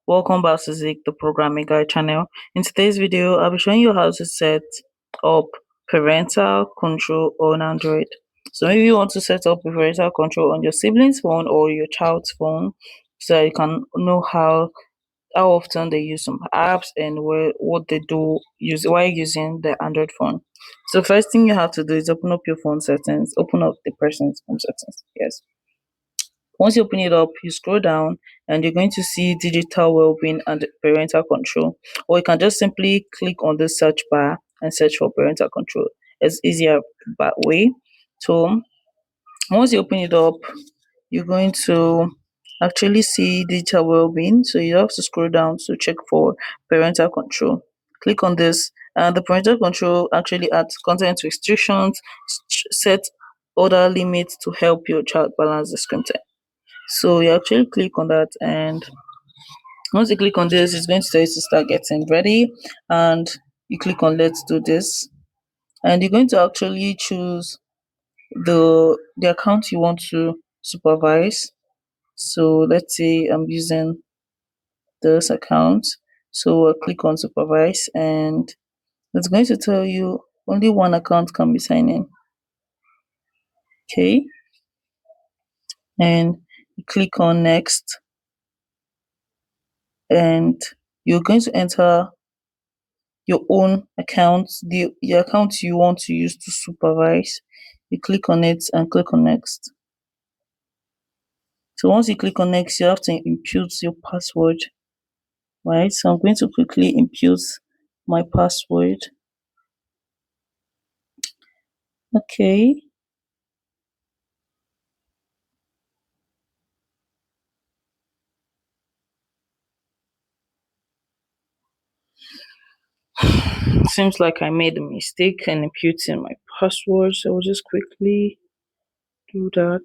Welcome back to Zik, the programming guide channel. In today's video, I'll be showing you how to set up parental control on Android. So maybe you want to set up parental control on your sibling's phone or your child's phone, so that you can know how often they use some apps and what they do use while using the Android phone. So first thing you have to do is open up your phone settings, open up the person's phone settings. Yes. Once you open it up, you scroll down and you're going to see digital well-being and parental control. Or you can just simply click on the search bar and search for parental control. It's easier that way. So once you open it up, you're going to actually see digital well-being. So you have to scroll down to check for parental control. Click on this, and the parental control actually adds content restrictions, set other limits to help your child balance the screen time. So you actually click on that, and once you click on this, it's going to tell you to start getting ready, and you click on let's do this, and you're going to actually choose the account you want to supervise. So let's say I'm using this account, so I'll click on supervise, and it's going to tell you only one account can be signed in. Okay, and you click on next, and you're going to enter your own account, the account you want to use to supervise. You click on it and click on next. So once you click on next, you have to input your password, right? So I'm going to quickly input my password. Okay. Seems like I made a mistake in inputting my password, so I'll just quickly do that.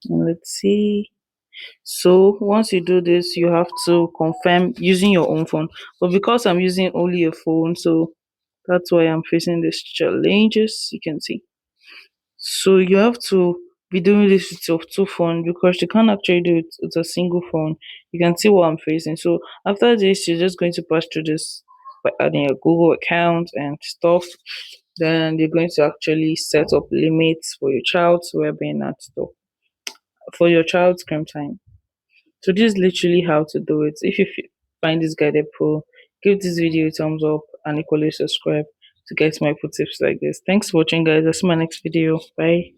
And let's see. So once you do this, you have to confirm using your own phone. But because I'm using only a phone, so that's why I'm facing these challenges, you can see. So you have to be doing this with your two phones because you can't actually do it with a single phone. You can see what I'm facing. So after this, you're just going to pass through this by adding your Google account and stuff. Then you're going to actually set up limits for your child's well-being and stuff, for your child's screen time. So this is literally how to do it. If you find this guided pro, give this video a thumbs up and equally subscribe to get more tips like this. Thanks for watching, guys. I'll see you in my next video. Bye.